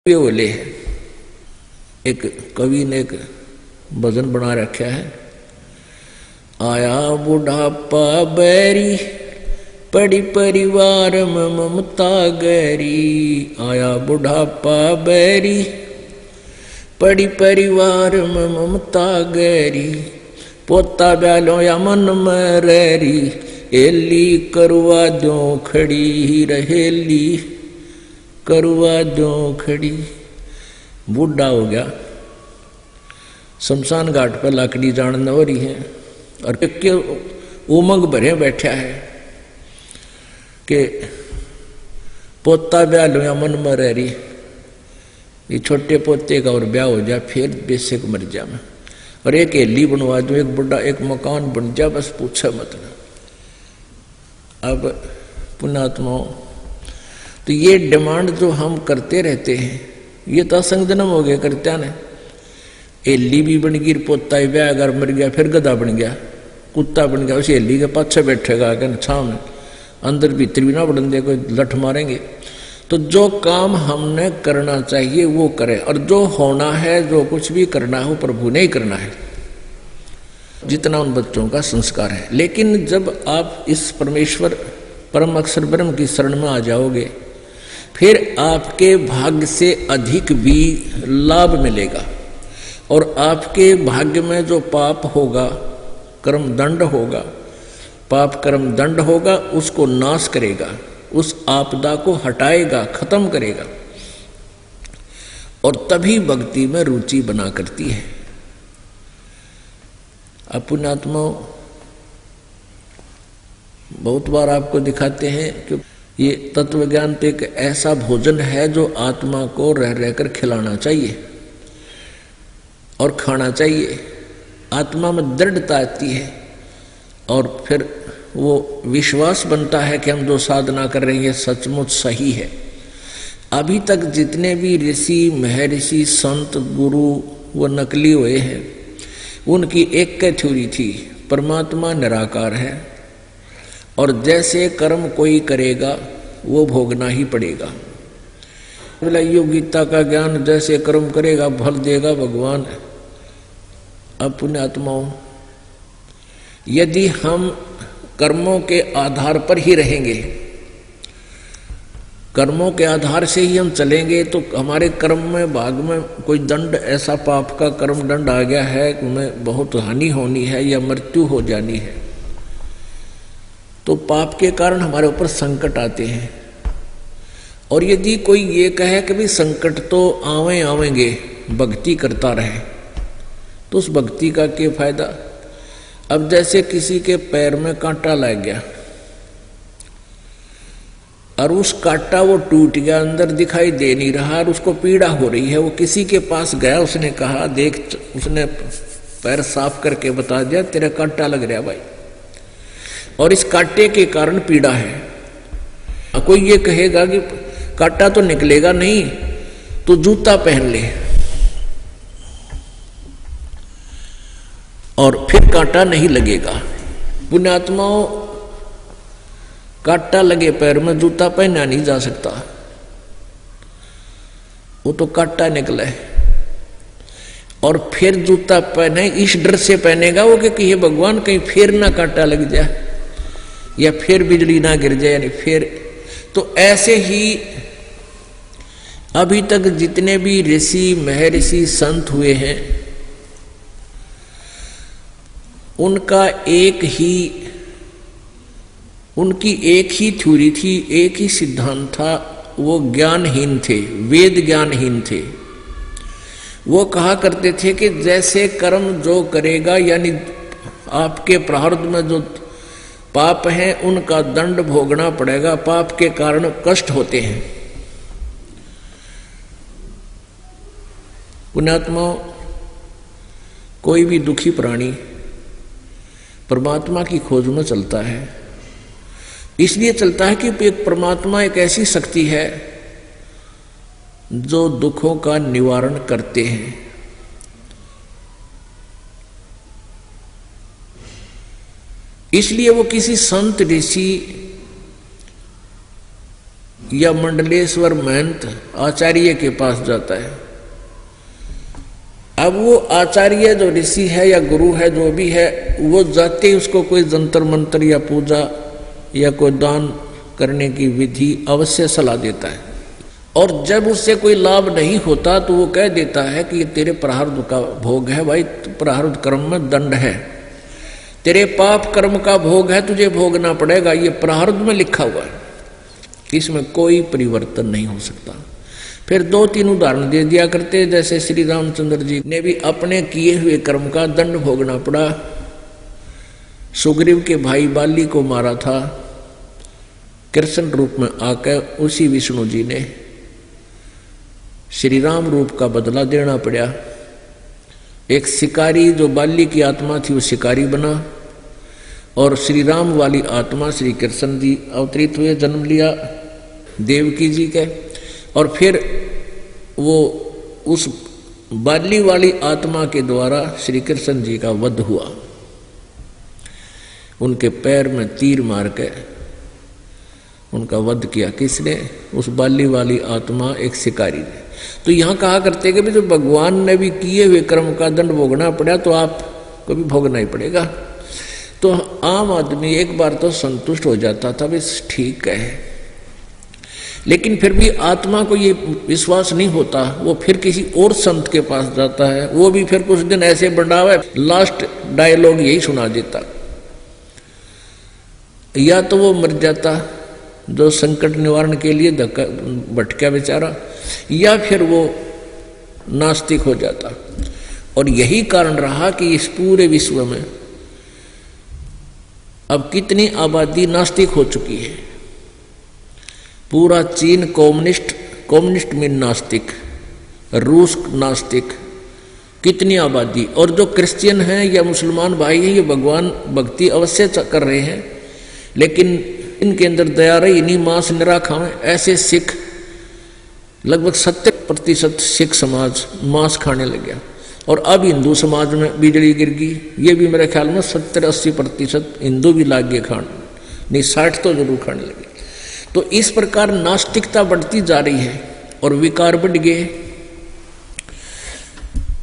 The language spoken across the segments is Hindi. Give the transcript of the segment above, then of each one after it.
बोले है। एक कवि ने एक भजन बना रखा है, आया बुढ़ापा बैरी पड़ी परिवार में ममता गैरी। आया बुढ़ापा बैरी पड़ी परिवार में ममता गैरी। पोता ब्यालो या मन में रैरी, एली करवा दो खड़ी रहेली करवा दो खड़ी। बूढ़ा हो गया, शमशान घाट पर लाकड़ी जान हो रही है और के उमंग भरे बैठा है कि पोता ब्याह लो या मन में रह रही, ये छोटे पोते का और ब्याह हो जाए फिर बेसिक मर जा मैं, और एक हेली बनवा दूं, एक बुढ़ा एक मकान बन जा, बस पूछा मत ना। अब पुण्यात्मा, तो ये डिमांड जो हम करते रहते हैं ये तो असंग जन्म हो गया करत्या ने। हेली भी बन गई, पोता ही ब्याह अगर मर गया, फिर गधा बन गया, कुत्ता बन गया, उस हेली के पाछे बैठेगा क्या छाव में, अंदर भीतर भी ना बढ़न दे, कोई लठ मारेंगे। तो जो काम हमने करना चाहिए वो करें, और जो होना है जो कुछ भी करना है वो प्रभु ने ही करना है, जितना उन बच्चों का संस्कार है। लेकिन जब आप इस परमेश्वर परम अक्षर ब्रह्म की शरण में आ जाओगे, फिर आपके भाग्य से अधिक भी लाभ मिलेगा, और आपके भाग्य में जो पाप होगा, कर्म दंड होगा, पाप कर्म दंड होगा, उसको नाश करेगा, उस आपदा को हटाएगा, खत्म करेगा, और तभी भक्ति में रुचि बना करती है। पुण्यात्मा बहुत बार आपको दिखाते हैं कि ये तत्व ज्ञान तो एक ऐसा भोजन है जो आत्मा को रह रहकर खिलाना चाहिए और खाना चाहिए। आत्मा में दृढ़ता आती है और फिर वो विश्वास बनता है कि हम जो साधना कर रहे हैं ये सचमुच सही है। अभी तक जितने भी ऋषि महर्षि संत गुरु वो नकली हुए हैं, उनकी एक थ्योरी थी, परमात्मा निराकार है और जैसे कर्म कोई करेगा वो भोगना ही पड़ेगा। बोला यो गीता का ज्ञान, जैसे कर्म करेगा फल देगा भगवान। अब पुण्यात्माओं, यदि हम कर्मों के आधार पर ही रहेंगे, कर्मों के आधार से ही हम चलेंगे, तो हमारे कर्म में भाग में कोई दंड, ऐसा पाप का कर्म दंड आ गया है कि हमें बहुत हानि होनी है या मृत्यु हो जानी है, तो पाप के कारण हमारे ऊपर संकट आते हैं। और यदि कोई ये कहे कि भाई संकट तो आवेंगे, भक्ति करता रहे, तो उस भक्ति का क्या फायदा। अब जैसे किसी के पैर में कांटा लग गया और उस कांटा वो टूट गया, अंदर दिखाई दे नहीं रहा और उसको पीड़ा हो रही है, वो किसी के पास गया, उसने कहा देख, उसने पैर साफ करके बता दिया तेरा कांटा लग रहा भाई, और इस कांटे के कारण पीड़ा है। कोई ये कहेगा कि कांटा तो निकलेगा नहीं, तो जूता पहन ले और फिर कांटा नहीं लगेगा। पुण्यात्माओं, कांटा लगे पैर में जूता पहना नहीं जा सकता, वो तो कांटा निकला है। और फिर जूता पहने इस डर से पहनेगा वो कि ये भगवान कहीं फिर ना कांटा लग जाए या फिर बिजली ना गिर जाए, यानी फिर। तो ऐसे ही अभी तक जितने भी ऋषि महर्षि संत हुए हैं, उनकी एक ही थ्योरी थी, एक ही सिद्धांत था, वो ज्ञानहीन थे, वेद ज्ञानहीन थे। वो कहा करते थे कि जैसे कर्म जो करेगा, यानी आपके प्रारब्ध में जो पाप हैं उनका दंड भोगना पड़ेगा, पाप के कारण कष्ट होते हैं। पुण्यात्मा, कोई भी दुखी प्राणी परमात्मा की खोज में चलता है, इसलिए चलता है कि एक परमात्मा एक ऐसी शक्ति है जो दुखों का निवारण करते हैं। इसलिए वो किसी संत ऋषि या मंडलेश्वर महंत आचार्य के पास जाता है। अब वो आचार्य जो ऋषि है या गुरु है जो भी है, वो जाते ही उसको कोई जंतर मंत्र या पूजा या कोई दान करने की विधि अवश्य सलाह देता है। और जब उससे कोई लाभ नहीं होता तो वो कह देता है कि ये तेरे प्रारब्ध का भोग है भाई, प्रारब्ध कर्म में दंड है, तेरे पाप कर्म का भोग है, तुझे भोगना पड़ेगा, ये प्रारब्ध में लिखा हुआ है, इसमें कोई परिवर्तन नहीं हो सकता। फिर 2-3 उदाहरण दे दिया करते, जैसे श्री रामचंद्र जी ने भी अपने किए हुए कर्म का दंड भोगना पड़ा। सुग्रीव के भाई बाली को मारा था, कृष्ण रूप में आकर उसी विष्णु जी ने श्री राम रूप का बदला देना पड़ा। एक शिकारी जो बाली की आत्मा थी वो शिकारी बना, और श्री राम वाली आत्मा श्री कृष्ण जी अवतरित हुए, जन्म लिया देवकी जी के, और फिर वो उस बाली वाली आत्मा के द्वारा श्री कृष्ण जी का वध हुआ। उनके पैर में तीर मार के उनका वध किया। किसने? उस बाली वाली आत्मा, एक शिकारी ने। तो यहाँ कहा करते कि जो भगवान ने भी किए हुए कर्म का दंड भोगना पड़ा तो आपको भी भोगना ही पड़ेगा। तो आम आदमी एक बार तो संतुष्ट हो जाता था, बस ठीक है, लेकिन फिर भी आत्मा को ये विश्वास नहीं होता, वो फिर किसी और संत के पास जाता है, वो भी फिर कुछ दिन ऐसे बढ़ावा, लास्ट डायलॉग यही सुना देता, या तो वो मर जाता जो संकट निवारण के लिए धक्का भटका बेचारा, या फिर वो नास्तिक हो जाता। और यही कारण रहा कि इस पूरे विश्व में अब कितनी आबादी नास्तिक हो चुकी है। पूरा चीन कम्युनिस्ट में नास्तिक, रूस नास्तिक, कितनी आबादी। और जो क्रिश्चियन हैं या मुसलमान भाई हैं ये भगवान भक्ति अवश्य कर रहे हैं, लेकिन इनके अंदर दया रही नहीं, मांस निरा खाएं। ऐसे सिख लगभग 70% सिख समाज मांस खाने लग गया, और अब हिंदू समाज में बिजली गिर गई। ये भी मेरे ख्याल में 70-80% हिंदू भी लाग गए खाने, नहीं 60 तो जरूर खाने लगे। तो इस प्रकार नास्तिकता बढ़ती जा रही है और विकार बढ़ गए,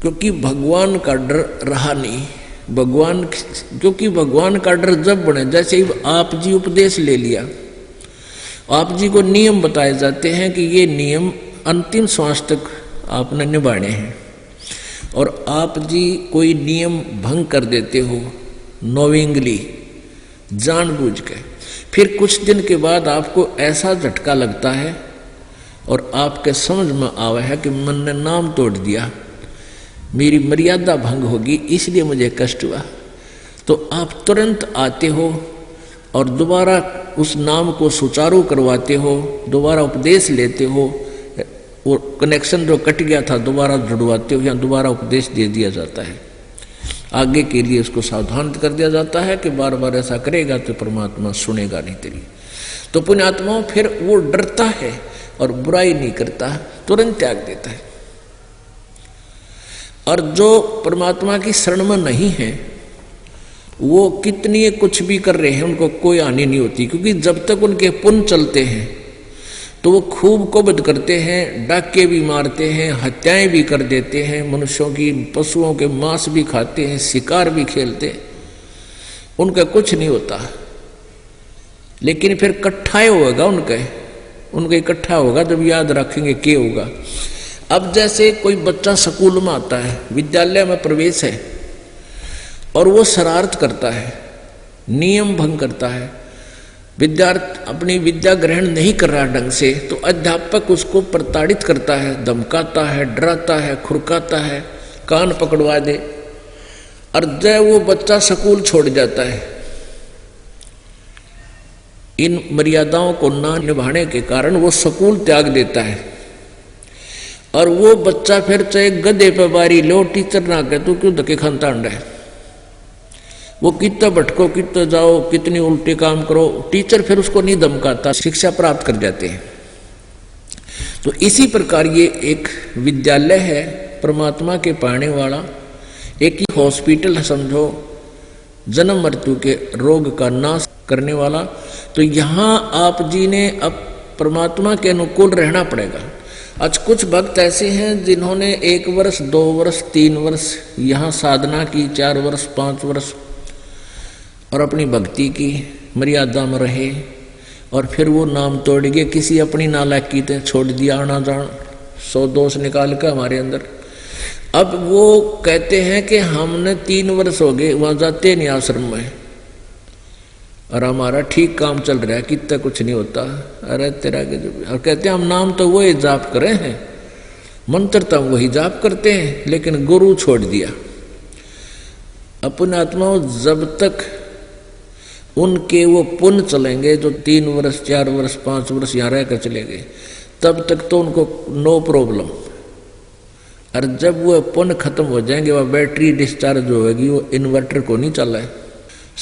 क्योंकि भगवान का डर रहा नहीं। क्योंकि भगवान का डर जब बने, जैसे ही आप जी उपदेश ले लिया, आप जी को नियम बताए जाते हैं कि ये नियम अंतिम श्वास तक आपने निभाने हैं, और आप जी कोई नियम भंग कर देते हो नोविंगली, जानबूझ के, फिर कुछ दिन के बाद आपको ऐसा झटका लगता है और आपके समझ में आवा है कि मन ने नाम तोड़ दिया, मेरी मर्यादा भंग होगी, इसलिए मुझे कष्ट हुआ। तो आप तुरंत आते हो और दोबारा उस नाम को सुचारू करवाते हो, दोबारा उपदेश लेते हो, वो कनेक्शन जो कट गया था दोबारा जुड़वाते हो, या दोबारा उपदेश दे दिया जाता है। आगे के लिए उसको सावधान कर दिया जाता है कि बार बार ऐसा करेगा तो परमात्मा सुनेगा नहीं तेरी। तो पुण्यात्मा फिर वो डरता है और बुराई नहीं करता, तुरंत त्याग देता है। और जो परमात्मा की शरण में नहीं है वो कितनी कुछ भी कर रहे हैं, उनको कोई हानि नहीं होती, क्योंकि जब तक उनके पुण्य चलते हैं तो वो खूब कुबद करते हैं, डाके भी मारते हैं, हत्याएं भी कर देते हैं, मनुष्यों की, पशुओं के मांस भी खाते हैं, शिकार भी खेलते हैं, उनका कुछ नहीं होता। लेकिन फिर इकट्ठा होगा उनका इकट्ठा होगा जब याद रखेंगे क्या होगा। अब जैसे कोई बच्चा स्कूल में आता है, विद्यालय में प्रवेश है, और वो शरारत करता है, नियम भंग करता है, विद्यार्थी अपनी विद्या ग्रहण नहीं कर रहा ढंग से, तो अध्यापक उसको प्रताड़ित करता है, धमकाता है, डराता है, खुरकाता है, कान पकड़वा दे, और जब वो बच्चा स्कूल छोड़ जाता है, इन मर्यादाओं को ना निभाने के कारण वो स्कूल त्याग देता है, और वो बच्चा फिर चाहे गधे पे बारी लो, टीचर ना कहे तो क्यों धक्के खानता अंडा है, वो कितना भटको, कितना जाओ, कितनी उल्टे काम करो, टीचर फिर उसको नहीं धमकाता, शिक्षा प्राप्त कर जाते हैं। तो इसी प्रकार ये एक विद्यालय है परमात्मा के पाने वाला, एक ही हॉस्पिटल है समझो, जन्म मृत्यु के रोग का नाश करने वाला। तो यहाँ आप जी ने अब परमात्मा के अनुकूल रहना पड़ेगा। आज कुछ भक्त ऐसे हैं जिन्होंने 1 वर्ष 2 वर्ष 3 वर्ष यहाँ साधना की, 4 वर्ष 5 वर्ष और अपनी भक्ति की मर्यादा में रहे और फिर वो नाम तोड़ गए, किसी अपनी नालायकी से छोड़ दिया, आना जान 100 दोष निकाल कर हमारे अंदर। अब वो कहते हैं कि हमने 3 वर्ष हो गए वहां जाते नहीं आश्रम में और हमारा ठीक काम चल रहा है, कितना कुछ नहीं होता। अरे तेरा के जो, और कहते हैं हम नाम तो वही जाप करे हैं, मंत्र तो वही जाप करते हैं, लेकिन गुरु छोड़ दिया। अपने आत्माओं जब तक उनके वो पुण्य चलेंगे जो 3 वर्ष 4 वर्ष 5 वर्ष यहाँ रहकर चले गए, तब तक तो उनको नो प्रॉब्लम। और जब वो पुण्य खत्म हो जाएंगे, वह बैटरी डिस्चार्ज होगी, वो इन्वर्टर को नहीं चला है।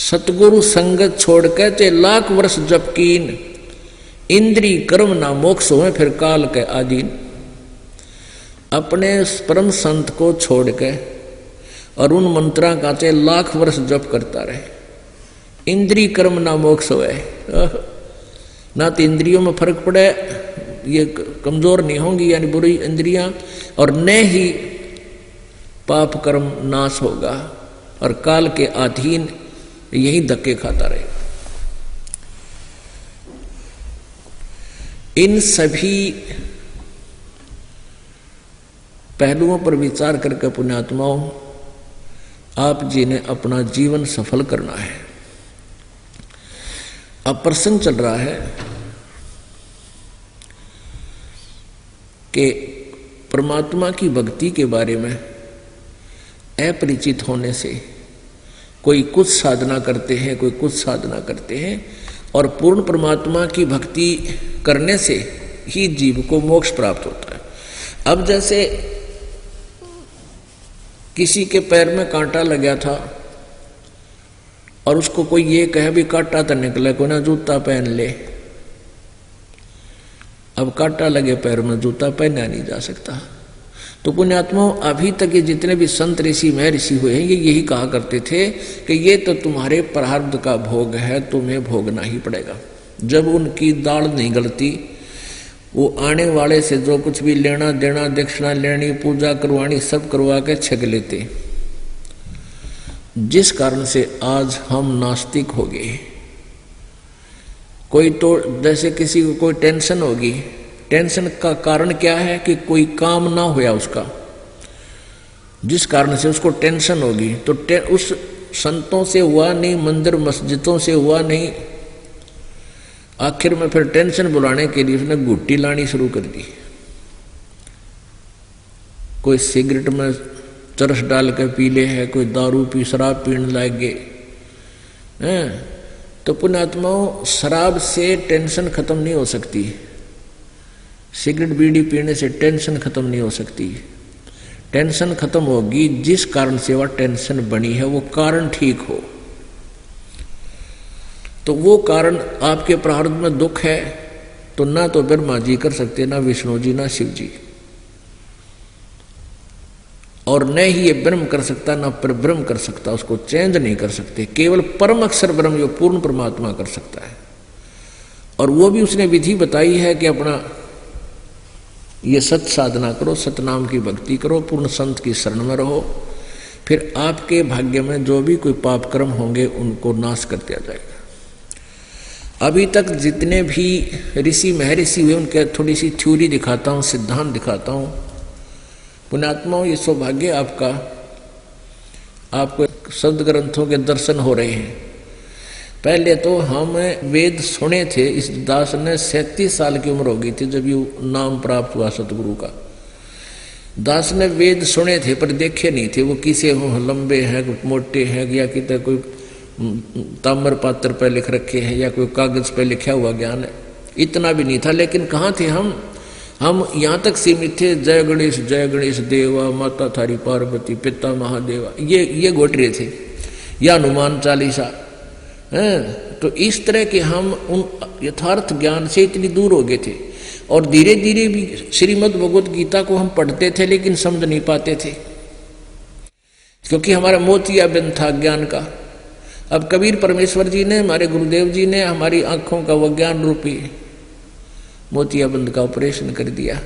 सतगुरु संगत छोड़ के चे लाख वर्ष जप कीन, इंद्री कर्म ना मोक्ष हुए फिर काल के आधीन। अपने परम संत को छोड़ के और उन मंत्रा का चे लाख वर्ष जप करता रहे, इंद्री कर्म ना मोक्ष हुए। ना तो इंद्रियों में फर्क पड़े, ये कमजोर नहीं होंगी यानी बुरी इंद्रियां, और न ही पाप कर्म नाश होगा और काल के अधीन यही धक्के खाता रहेगा। इन सभी पहलुओं पर विचार करके पुण्यात्माओं, आप जी ने अपना जीवन सफल करना है। अब प्रसंग चल रहा है कि परमात्मा की भक्ति के बारे में अपरिचित होने से कोई कुछ साधना करते हैं, कोई कुछ साधना करते हैं, और पूर्ण परमात्मा की भक्ति करने से ही जीव को मोक्ष प्राप्त होता है। अब जैसे किसी के पैर में कांटा लगा था और उसको कोई ये कहे भी कांटा तो निकले, कोई ना जूता पहन ले। अब कांटा लगे पैर में जूता पहना नहीं जा सकता। तो पुण्यात्माओं, अभी तक ये जितने भी संत ऋषि महर्षि हुए हैं, ये यही कहा करते थे कि ये तो तुम्हारे प्रारब्ध का भोग है, तुम्हें भोगना ही पड़ेगा। जब उनकी दाढ़ नहीं गलती, वो आने वाले से जो कुछ भी लेना देना, दक्षिणा लेनी, पूजा करवानी, सब करवा के छक लेते, जिस कारण से आज हम नास्तिक हो गए। कोई तो जैसे किसी को कोई टेंशन होगी, टेंशन का कारण क्या है कि कोई काम ना होया उसका, जिस कारण से उसको टेंशन होगी। तो उस संतों से हुआ नहीं, मंदिर मस्जिदों से हुआ नहीं, आखिर में फिर टेंशन बुलाने के लिए उसने गुट्टी लानी शुरू कर दी। कोई सिगरेट में चरस डाल के पी ले है, कोई दारू पी शराब पीने लग गए। तो पुण्यात्माओं, शराब से टेंशन खत्म नहीं हो सकती, सिगरेट बीड़ी पीने से टेंशन खत्म नहीं हो सकती। टेंशन खत्म होगी जिस कारण से वह टेंशन बनी है, वो कारण ठीक हो। तो वो कारण आपके प्रारब्ध में दुख है, तो ना तो ब्रह्मा जी कर सकते, ना विष्णु जी, ना शिव जी, और न ही ये ब्रह्म कर सकता, ना पर ब्रह्म कर सकता, उसको चेंज नहीं कर सकते। केवल परम अक्षर ब्रह्म जो पूर्ण परमात्मा कर सकता है। और वो भी उसने विधि बताई है कि अपना ये सत साधना करो, सतनाम की भक्ति करो, पूर्ण संत की शरण में रहो, फिर आपके भाग्य में जो भी कोई पाप कर्म होंगे उनको नाश कर दिया जाएगा। अभी तक जितने भी ऋषि महर्षि हुए उनके थोड़ी सी थ्योरी दिखाता हूँ, सिद्धांत दिखाता हूँ। पुण्यात्माओं, ये सौभाग्य आपका, आपको सदग्रंथों के दर्शन हो रहे हैं। पहले तो हम वेद सुने थे, इस दास ने 37 साल की उम्र हो गई थी जब ये नाम प्राप्त हुआ सतगुरु का। दास ने वेद सुने थे पर देखे नहीं थे, वो किसे हो, लंबे हैं, मोटे हैं, या कितने कोई ताम्र पात्र पर लिख रखे हैं या कोई कागज पर लिखा हुआ ज्ञान है, इतना भी नहीं था। लेकिन कहाँ थे हम यहाँ तक सीमित थे, जय गणेश देवा, माता थारी पार्वती, पिता महादेवा, ये घोटरे थे, या हनुमान चालीसा। तो इस तरह के हम उन यथार्थ ज्ञान से इतनी दूर हो गए थे। और धीरे धीरे भी श्रीमद् भगवत गीता को हम पढ़ते थे लेकिन समझ नहीं पाते थे, क्योंकि हमारा मोतिया बिंद था ज्ञान का। अब कबीर परमेश्वर जी ने, हमारे गुरुदेव जी ने हमारी आंखों का वो ज्ञान रूपी मोतियाबंद का ऑपरेशन कर दिया।